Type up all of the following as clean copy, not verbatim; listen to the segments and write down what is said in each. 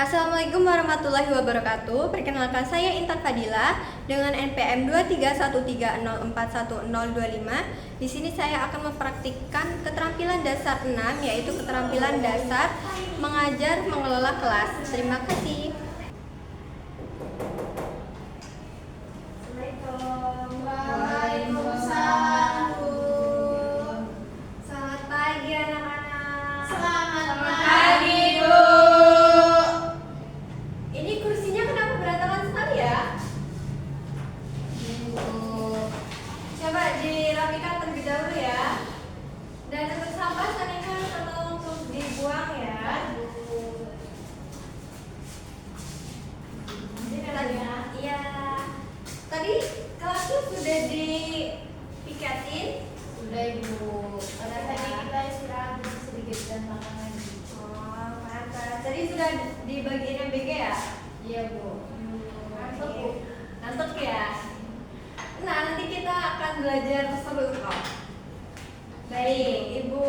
Assalamualaikum warahmatullahi wabarakatuh. Perkenalkan saya Intan Fadila dengan NPM 23130411025. Di sini saya akan mempraktikkan keterampilan dasar 6, yaitu keterampilan dasar mengajar mengelola kelas. Terima kasih. Waalaikumsalam, Bu. Selamat pagi anak-anak. Selamat pagi, Bu. Ini kursinya kenapa berantakan sekali ya? Coba dirapikan terlebih dahulu ya. Dan untuk sampah saringan atau untuk dibuang ya. Iya. Tadi kelasnya sudah dipiketin. Sudah, Ibu. Pada tadi kita istirahat sedikit dan makan lagi. Oh, mantap. Tadi sudah dibagiin MBG ya? Iya, Bu. Ngantuk, Bu. Ngantuk ya? Nah, nanti kita akan belajar tersebut kok. Baik, Ibu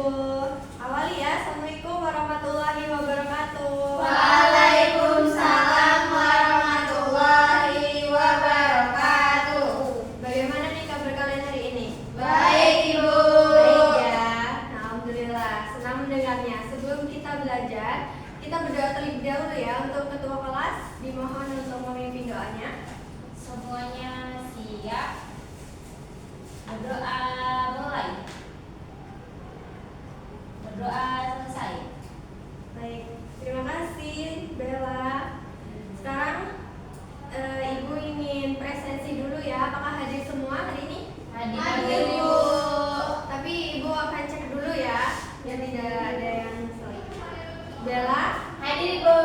awali ya. Assalamualaikum warahmatullahi wabarakatuh. Waalaikumsalam warahmatullahi wabarakatuh. Bagaimana nih kabar kalian hari ini? Baik, Ibu. Baik ya. Nah, alhamdulillah, senang mendengarnya. Sebelum kita belajar, kita berdoa terlebih dahulu ya. Untuk ketua kelas, dimohon untuk memimpin doanya. Semuanya siap. Berdoa mulai. Berdoa selesai. Baik, terima kasih Bella. Sekarang Ibu ingin presensi dulu ya. Apakah hadir semua hari ini? Hadir, Bu. Tapi Ibu akan cek dulu ya, biar tidak ada yang selip. Bella, Hadir, Bu.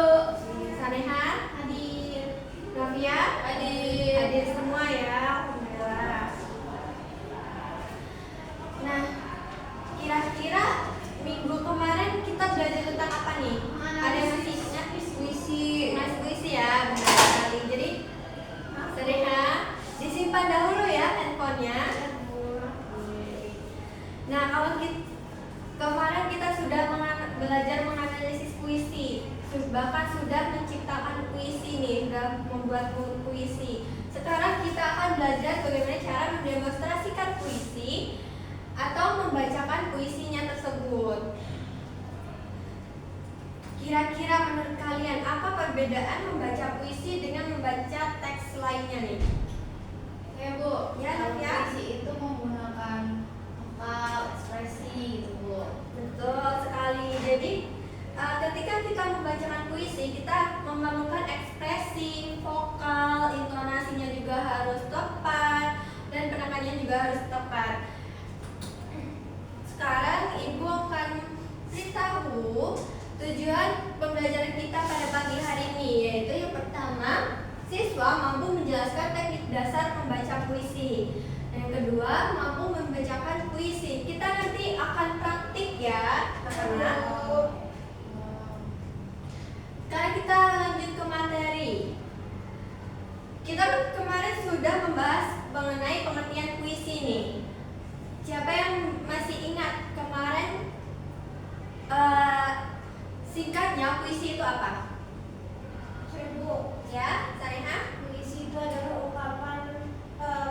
Saneha, Hadir. Novia, Hadir. hadir semua ya. Alhamdulillah. Nah, kira-kira minggu kemarin kita belajar tentang apa nih? Ada yang masih ingat? Puisi. Mas puisi ya, benar sekali. Jadi, Saneha, disimpan dahulu ya handphonenya. Nah, kalau kemarin kita sudah belajar menganalisis puisi, bahkan sudah menciptakan puisi nih, sudah membuat puisi. Sekarang kita akan belajar bagaimana cara mendemonstrasikan puisi atau membacakan puisinya tersebut. Kira-kira menurut kalian apa perbedaan membaca puisi dengan membaca teks lainnya nih? Ya, Bu. Ya, Kalau ya. puisi itu menggunakan vokal, ekspresi gitu, Bu. Betul sekali. Jadi ketika kita membacakan puisi, kita memerlukan ekspresi, vokal, intonasinya juga harus tepat, dan penekanannya juga harus tepat. Sekarang Ibu akan beritahu tujuan pembelajaran kita pada pagi hari ini, yaitu yang pertama, siswa mampu menjelaskan teknik dasar membaca puisi. Yang kedua, mampu membacakan puisi. Kita nanti akan praktik ya, anak-anak. Sekarang kita lanjut ke materi. Kita kemarin sudah membahas mengenai pengertian puisi nih. Siapa yang masih ingat kemarin singkatnya puisi itu apa? Bu, Ya, Sareha? Puisi itu adalah ungkapan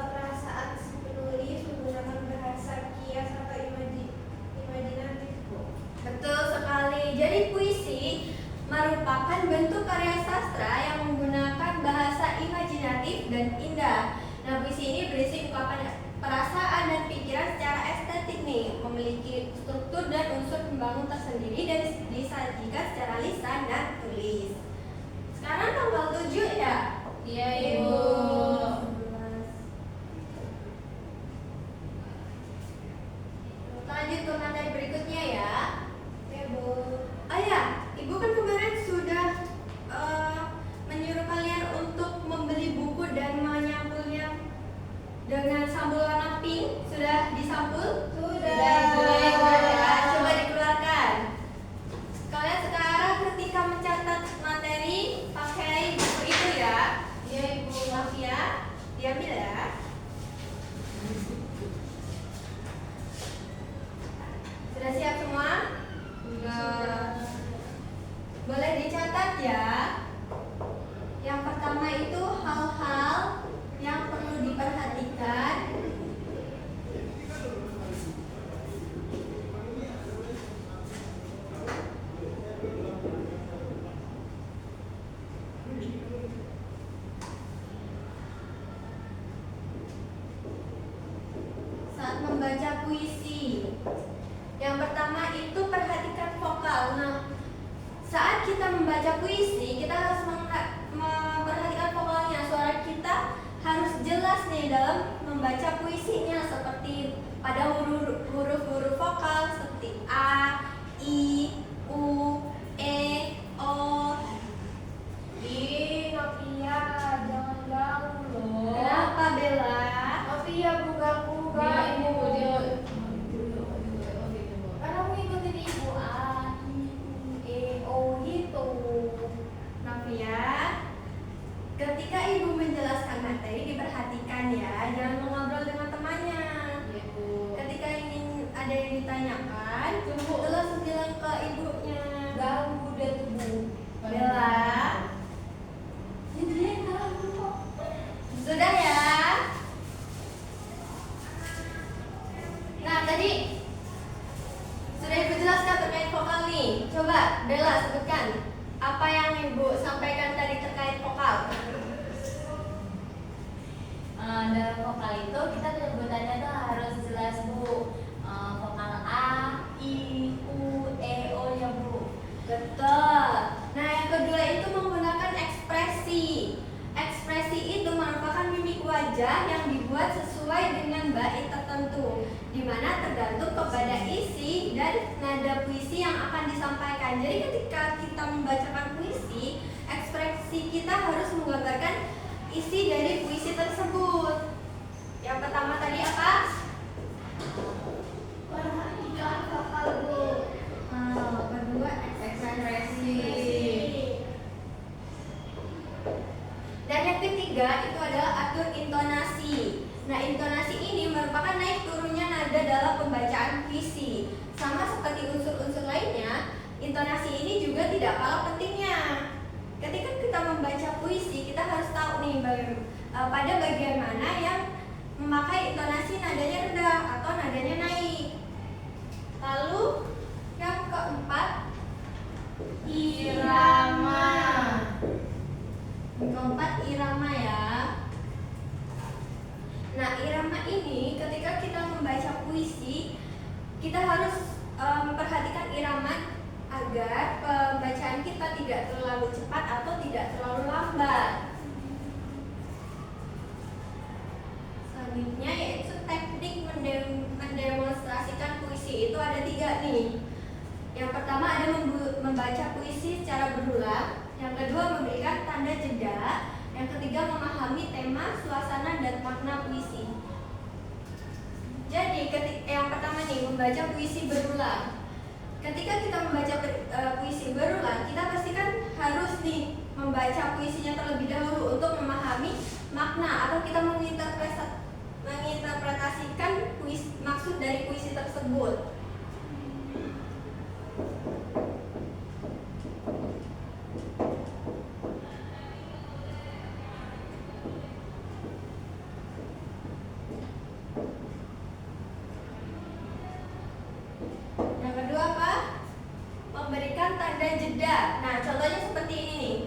perasaan si penulis menggunakan bahasa kias atau imajinatif, Bu. Betul sekali. Jadi puisi merupakan bentuk karya sastra yang menggunakan bahasa imajinatif dan indah. Nah, puisi ini berisi ungkapan perasaan dan pikiran secara estetik nih, memiliki struktur dan unsur pembangun tersendiri dan disajikan secara lisan dan tulis. Sekarang tanggal 7 ya? iya, Ibu. Lanjut ke materi berikutnya ya. Ya, Bu. Oh ya, Ibu kan kemarin sudah menyuruh kalian untuk membeli buku dan menyampulnya dengan sampul warna pink. Sudah disampul? Sudah. Ya, coba dikeluarkan. Kalian sekarang ketika mencatat materi pakai buku itu ya. Iya, Ibu. saat kita membaca puisi, kita harus memperhatikan vokalnya. Suara kita harus jelas nih dalam membaca puisinya, seperti pada huruf-huruf vokal seperti A, I, U, E, O. Ih, Novia, jangan ganggu loh. Kenapa Bella? Novia ganggu. Karena aku ikutin ibu A, I, U, E, O gitu. Novia, ketika ibu menjelaskan materi diperhatikan ya, jangan mengobrol dengan temannya. Iya, Bu. Ketika ingin ada yang ditanyakan, Tunggu. itu langsung bilang ke ibunya. Ganggu deh tuh, Bu. Bella, Jadi ganggu kok. sudah ya. Nah tadi sudah ibu jelaskan terkait vokal nih. Coba Bella sebutkan apa yang ibu sampaikan tadi terkait vokal. Dalam vokal itu kita penyebutannya tuh harus jelas, Bu. Vokal A, I, U, E, O ya, Bu. Betul. Nah yang kedua itu menggunakan ekspresi. Ekspresi itu merupakan mimik wajah yang dibuat sesuai dengan bait tertentu, di mana tergantung kepada isi dan nada puisi yang akan disampaikan. Jadi ketika kita membacakan puisi, ekspresi kita harus menggambarkan isi dari puisi tersebut. Yang pertama tadi apa? Perhatikan vokal, Bu. Kedua ekspresi. Dan yang ketiga itu adalah atur intonasi. Nah, intonasi ini merupakan naik turunnya nada dalam pembacaan puisi. Sama seperti unsur-unsur lainnya, intonasi ini juga tidak kalah pentingnya. Ketika kita membaca puisi, kita harus tahu nih pada bagian mana yang memakai intonasi nadanya rendah atau nadanya naik. Lalu yang keempat, irama. Yang keempat, irama ya. Nah, irama ini ketika kita membaca puisi, kita harus memperhatikan irama agar pembacaan kita tidak terlalu cepat atau tidak terlalu lambat. Selanjutnya yaitu teknik mendemonstrasikan puisi. Itu ada 3 nih. Yang pertama ada membaca puisi secara berulang. Yang kedua memberikan tanda jeda. Yang ketiga memahami tema, suasana, dan makna puisi. Jadi yang pertama nih membaca puisi berulang. Ketika kita membaca puisi berulang, kita pastikan harus nih membaca puisinya terlebih dahulu untuk memahami makna atau kita menginterpretasikan maksud dari puisi tersebut. Yang kedua apa? Memberikan tanda jeda. Nah, contohnya seperti ini nih.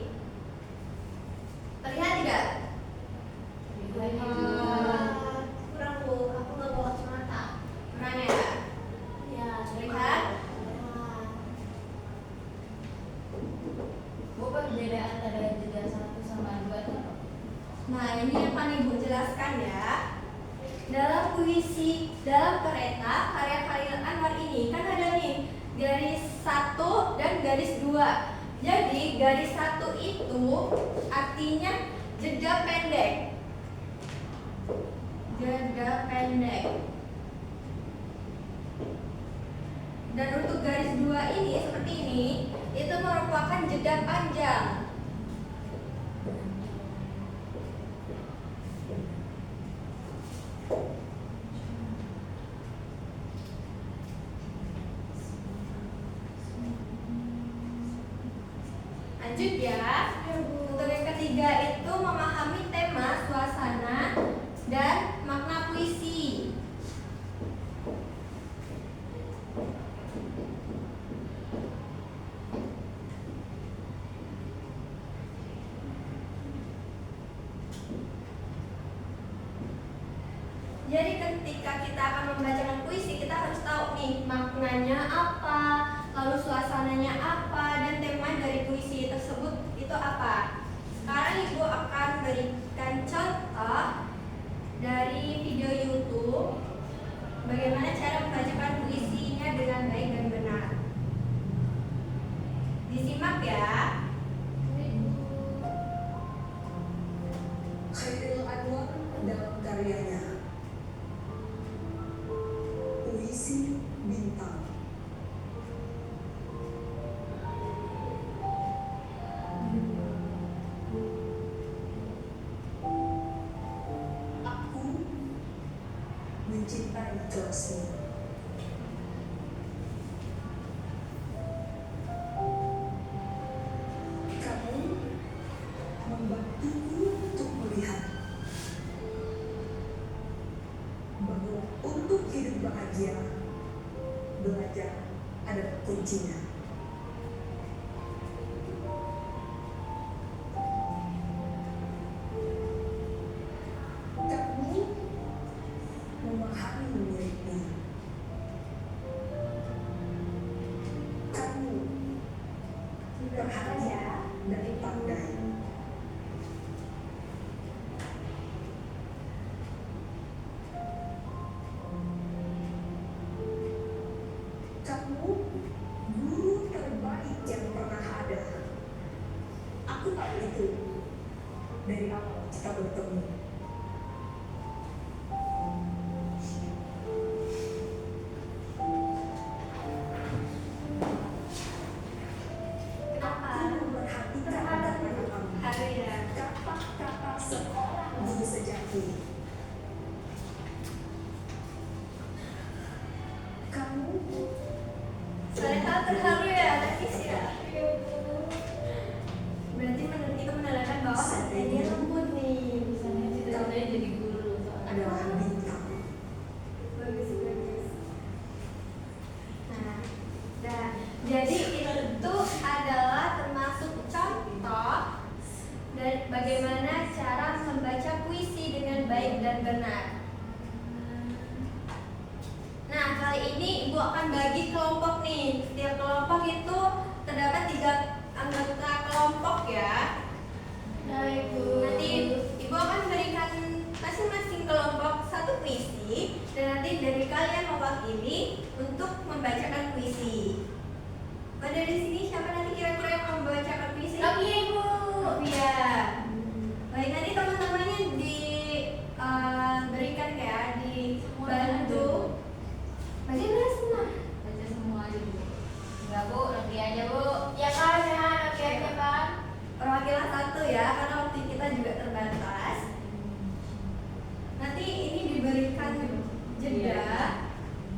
Terlihat tidak? Kurang, Bu. Aku nggak bawa kacamata. Kurang ya? Ya, Terlihat? Bu, perbedaan antara jeda 1 sama 2 itu apa? Nah, ini yang akan Ibu jelaskan ya. Dalam puisi, dalam kereta, karya Khalil Anwar ini kan ada nih garis 1 dan garis 2. Jadi garis 1 itu artinya jeda pendek. Jeda pendek. Dan untuk garis 2 ini seperti ini, itu merupakan jeda panjang. Lanjut ya. Untuk yang ketiga itu memahami tema, suasana, dan makna puisi. Jadi ketika kita akan membacakan puisi, kita harus tahu nih maknanya apa, lalu suasananya apa, dan tema dari itu apa? Sekarang Ibu akan berikan contoh dari video YouTube bagaimana cara membacakan puisinya dengan baik dan benar. Disimak ya. Khairil Anwar dalam karyanya Puisi Bintang. Aku mencintai kelasmu. Kamu membantuku untuk melihat bahwa untuk hidup bahagia, belajar adalah kuncinya. Kamu memahami muridmu. Kamu berhati dan pandai. Kamu guru terbaik yang pernah ada. Aku tahu itu dari awal kita bertemu. Kenapa? Aku memperhatikan kata-kata kamu. Harina. Kata-kata seorang guru sejati. Kamu Saya terharu ya, nangis ya. Berarti itu menandakan bahwa hati dia lembut nih. Cita-citanya jadi guru adalah bintang. Bagus bagus. Nah, jadi itu adalah termasuk contoh dan bagaimana cara membaca puisi dengan baik dan benar. Nah, kali ini Ibu akan bagi kelompok nih. Setiap kelompok itu terdapat 3 anggota kelompok ya. Nah, Ibu. Nanti Ibu akan berikan masing-masing kelompok satu puisi dan nanti dari kalian mewakili untuk membacakan puisi. Pada di sini siapa nanti kira-kira yang membacakan puisi? Tapi Ibu. Iya. Baik, nanti teman-temannya diberikan ya, dibantu. Baca semua. Baca semua aja Bu. Enggak Bu, nanti aja Bu. Ya kan, ya nanti aja kan. Perwakilan satu ya, karena waktu kita juga terbatas. Nanti ini diberikan jeda.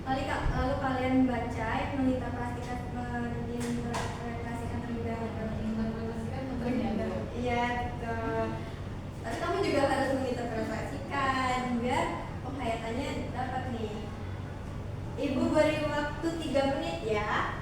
Lalu kalian baca, menginterpretasikan terlebih dahulu. Iya, betul. Tapi kamu juga harus menginterpretasikan biar penghayatannya dapat nih. Ibu beri waktu 3 menit ya.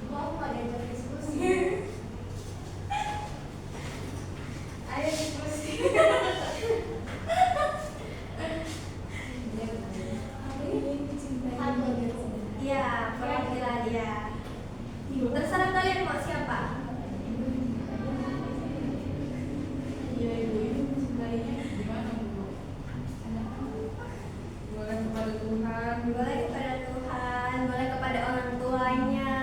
Bu, aku mau diajak diskusi. Ayo diskusi. Iya, perwakilan ya. Terserah kalian mau siapa. Iya Ibu, ini mencintainya gimana Bu? Boleh kepada Tuhan. Boleh kepada Tuhan, boleh kepada orang tuanya.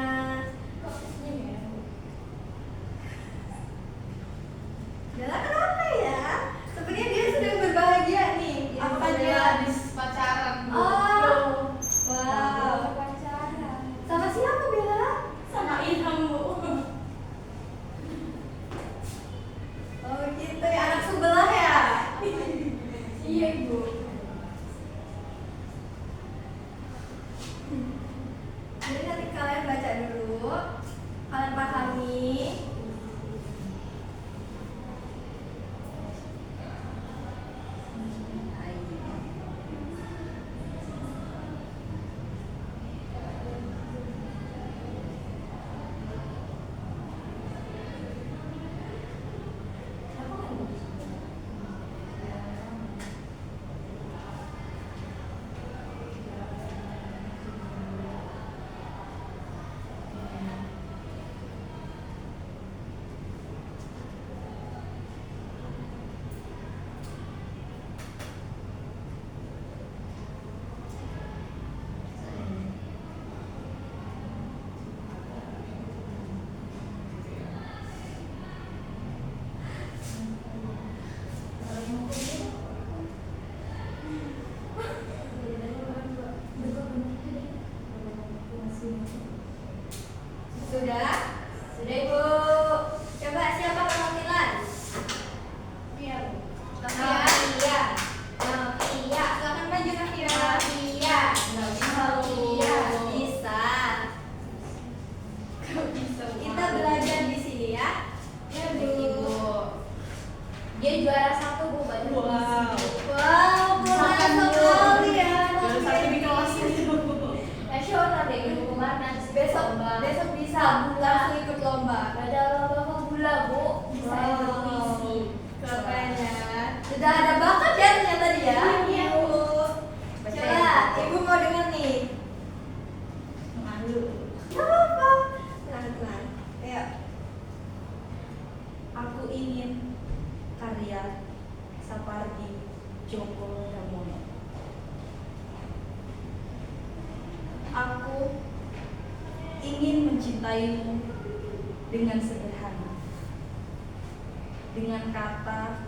Bella kenapa ya? Sepertinya dia sedang berbahagia nih. Apa dia? habis pacaran Bu? Oh, wow. Sama siapa Bella? Sama Ilham Bu. Oh gitu ya, anak sebelah ya? Iya Ibu. Sudah? Sudah Ibu. Coba siapa perwakilan? Iya, Bu. Novia. Novia. Silakan maju Novia. Novia. Novia. Bisa. Kita belajar di sini ya. Ya, Baik, Bu. Ibu. Dia juara 1 Bu, baca Wow. puisi. Wow, keren sekali ya. Baru satu di kelas Nasional deh Ibu kemana? Besok bisa langsung ikut lomba. Ada lomba pemula Bu, bisa Wow. ikut puisi. Keren ya. Sudah ada bakat ya ternyata dia. Iya, Bu. Coba, Ibu mau dengar nih. Malu. Gak apa-apa. Tenang. Ayo. Aku ingin karya Sapardi Djoko Damono. Aku ingin mencintaimu dengan sederhana, dengan kata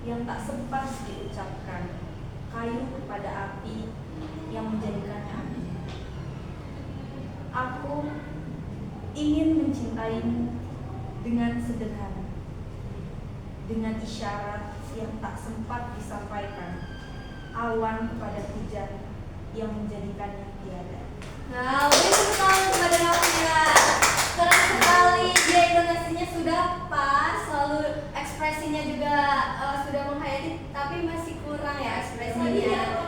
yang tak sempat diucapkan, kayu kepada api yang menjadikannya api. Aku ingin mencintaimu dengan sederhana, dengan isyarat yang tak sempat disampaikan, awan kepada hujan yang menjadikannya tiada. Nah, beri tepuk tangan kepada Novia. Keren sekali, dia intonasinya sudah pas, lalu ekspresinya juga sudah menghayati, tapi masih kurang ya ekspresinya.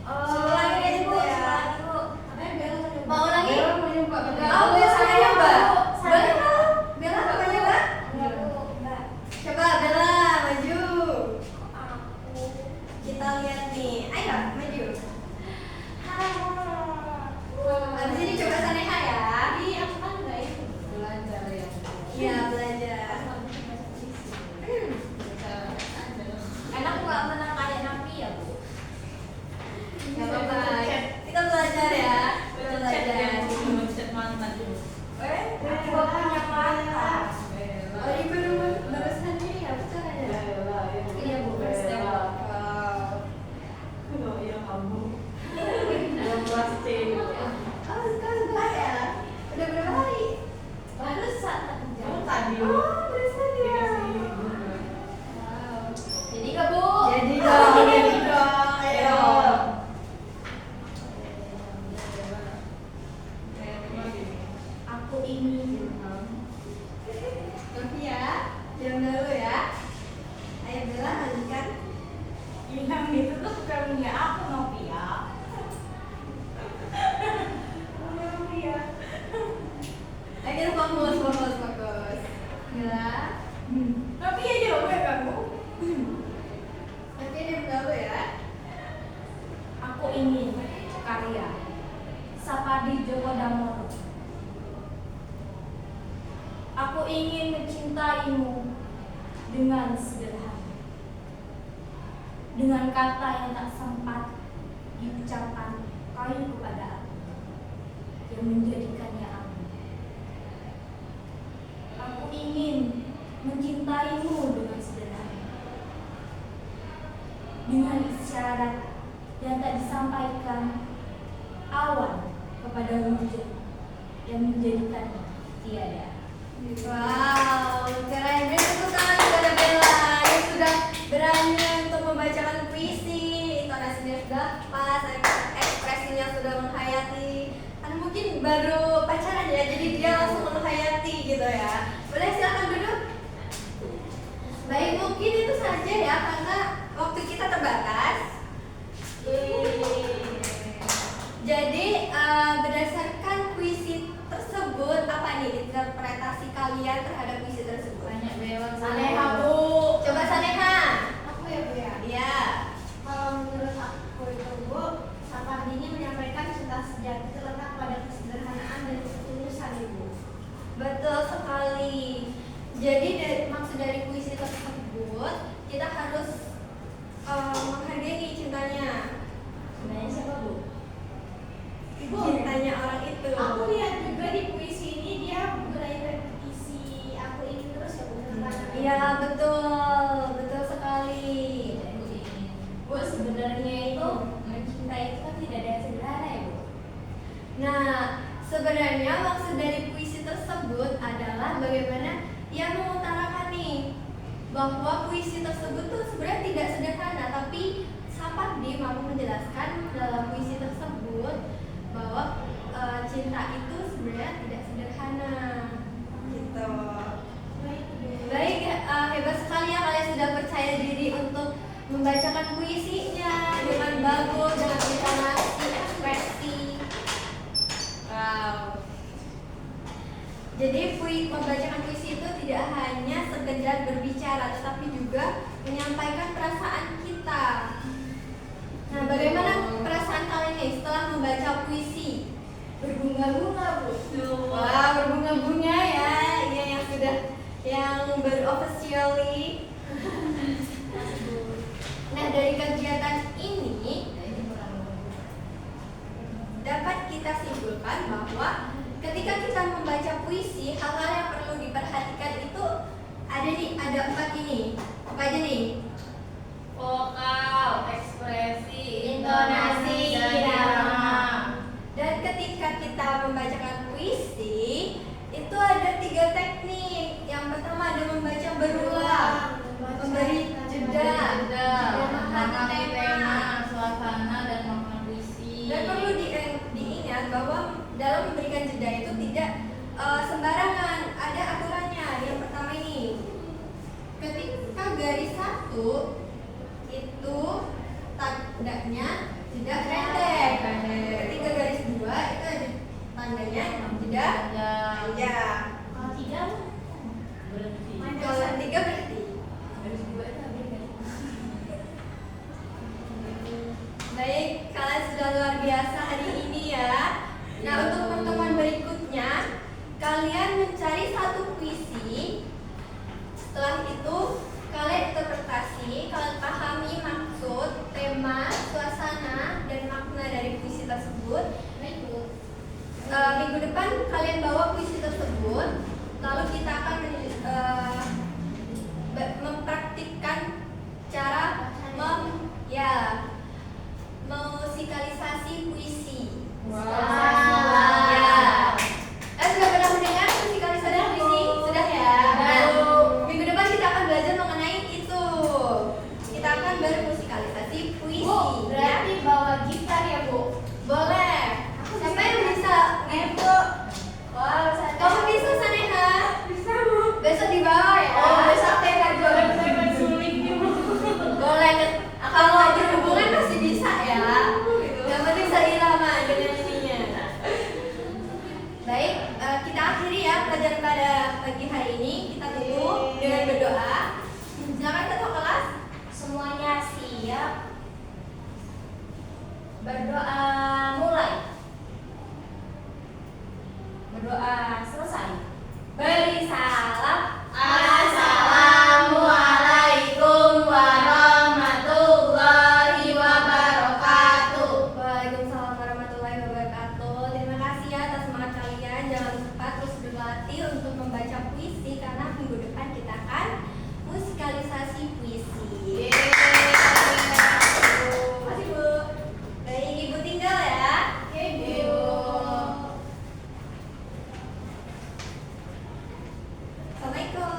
Ulangi Ibu ya. Mau ulangi? Oh, biasanya nyoba. Boleh Kak? Bella mau nyoba? Coba Bella maju. Kita lihat nih. Ayo maju. Habis ini coba Saneha ya. Iya belajar. Enak nggak menang kayak Nabi ya Bu? Gak apa-apa. Kita belajar ya. Kita belajar. Aku punya mata. Oh, Ibu barusan ini ya, betul ya? Iya Bu, barusan. Wow. Oh, sekolah ya? Udah berapa hari? Baru saat Oh, barusan ya. Wow. Jadi nggak Bu? Jadi dong. Ayo. Aku ingin Novia, diam dulu ya. Ayo Bella, lanjutkan. Ilham itu tuh bukan punya aku, Novia. Ayo fokus. Bella. Novia jawab ya kamu. Novia diam dulu ya. Aku ingin karya Sapardi Djoko Damono. Aku ingin mencintaimu dengan sederhana, dengan kata yang tak sempat diucapkan, kayu kepada api yang menjadikannya api. Aku ingin mencintaimu dengan sederhana, dengan isyarat yang tak disampaikan, awan kepada hujan yang menjadikannya tiada. Wow, keren. Beri tepuk tangan kepada Bella yang sudah berani untuk membacakan puisi. Intonasinya sudah pas, ekspresinya sudah menghayati. Karena mungkin baru pacaran ya, jadi dia langsung menghayati gitu ya. Boleh silakan duduk. Baik, mungkin itu saja ya karena waktu kita terbatas. Jadi berdasarkan puisi tersebut apa nih interpretasi kalian terhadap puisi tersebut? Banyak bewang. Saneha Bu, coba Saneha. Aku ya, Bu ya. Iya. Kalau menurut aku itu, Bu, Sapardi ini menyampaikan cinta sejati terletak pada kesederhanaan dan ketulusan, Ibu. Betul sekali. Jadi maksud dari puisi tersebut kita harus menghargai cintanya. Sebenarnya siapa Bu? Ibu, Cintanya orang itu. aku lihat juga di puisi ini dia mulai repetisi aku ingin terus ya, Bu. Iya betul, betul sekali. Bu, sebenarnya itu mencintai itu kan tidak ada yang sederhana ya Bu? Nah, sebenarnya sebenarnya maksud dari puisi tersebut adalah bagaimana ia mengutarakan nih bahwa puisi tersebut tuh sebenarnya tidak sederhana, tapi Sapardi mampu menjelaskan dalam puisi tersebut bahwa cinta itu sebenarnya tidak sederhana gitu. Baik, hebat sekali ya kalian sudah percaya diri untuk membacakan puisinya dengan bagus, dengan intonasi, ekspresi. Wow. Jadi membacakan puisi itu tidak hanya sekedar berbicara, tetapi juga menyampaikan perasaan kita. Nah, bagaimana perasaan kalian nih setelah membaca puisi? Berbunga-bunga, Bu. Wah, berbunga-bunga ya. Iya, yang berofficially. Nah, dari kegiatan ini dapat kita simpulkan bahwa ketika kita membaca puisi, hal-hal yang perlu diperhatikan itu ada 4 ini. Apa aja nih? Vokal, ekspresi, Intonasi, irama. Dan ketika kita membacakan puisi, itu ada 3 teknik. Yang pertama ada membaca berulang, memberi jeda, memahami tema. Suasana dan makna puisi. Dan perlu diingat bahwa dalam memberikan jeda itu tidak sembarangan, ada aturannya. Yang pertama ini, ketika garis 1 itu tandanya jeda pendek. Ketika garis 2 itu ada tandanya jeda panjang. Kalau 3 berhenti. Kalau yang 3 berhenti. Garis 2 itu beda. Baik, kalian sudah luar biasa hari ini ya. Nah, untuk pertemuan berikutnya, kalian mencari 1 puisi. Setelah itu, kalian interpretasi, kalian pahami maksud, tema, suasana, dan makna dari puisi tersebut. Minggu depan kalian bawa puisi tersebut, lalu kita akan mempraktikkan cara musikalisasi puisi. Ya. Sudah pernah mendengar musikalisasi puisi? Sudah ya? Nah, minggu depan kita akan belajar mengenai itu. Kita akan bermusikalisasi puisi. Bu, berarti bawa gitar ya, Bu? Boleh. Siapa yang bisa? Ibu. Wow, Kamu bisa, Saneha? Bisa, Bu. Besok dibawa ya? Oh, besok teh Kajol. Boleh. Kalau lagi hubungan masih bisa ya. Yang penting seirama dengan ininya. Baik, kita akhiri ya pelajaran pada pagi hari ini. Kita tutup dengan berdoa. Silakan ketua kelas. Semuanya siap. Berdoa mulai. Berdoa selesai. Beri salam. Assalamualaikum warahmatullahi wabarakatuh. Waalaikumsalam warahmatullahi wabarakatuh. Terima kasih ya atas semangat kalian. Jangan lupa terus berlatih untuk membaca puisi karena minggu depan kita akan musikalisasi puisi. Makasih, Bu. Baik, Ibu tinggal ya. Oke, Bu. Assalamualaikum.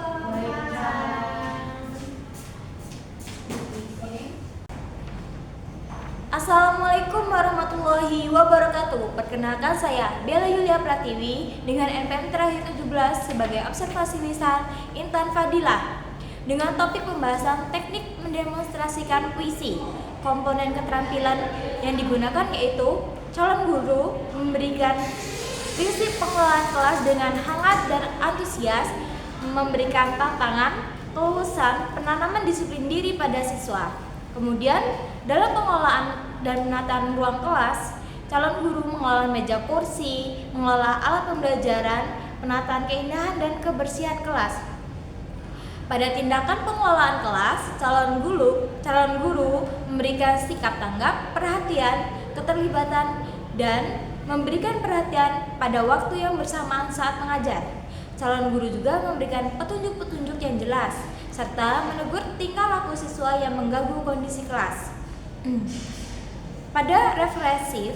Assalamualaikum warahmatullahi wabarakatuh. Perkenalkan saya Bella Yulia Pratiwi dengan NPM terakhir 17 sebagai observasi lisan Intan Fadilah. Dengan topik pembahasan teknik mendemonstrasikan puisi. Komponen keterampilan yang digunakan yaitu calon guru memberikan prinsip pengelolaan kelas dengan hangat dan antusias, memberikan tantangan, kelulusan, penanaman disiplin diri pada siswa. Kemudian, dalam pengelolaan dan penataan ruang kelas, calon guru mengelola meja kursi, mengelola alat pembelajaran, penataan keindahan dan kebersihan kelas. Pada tindakan pengelolaan kelas, calon guru memberikan sikap tanggap, perhatian, keterlibatan, dan memberikan perhatian pada waktu yang bersamaan saat mengajar. Calon guru juga memberikan petunjuk-petunjuk yang jelas, serta menegur tingkah laku siswa yang mengganggu kondisi kelas. Pada refleksif,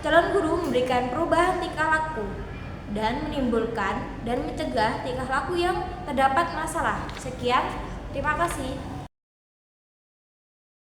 calon guru memberikan perubahan tingkah laku. dan menimbulkan dan mencegah tingkah laku yang terdapat masalah. Sekian, terima kasih.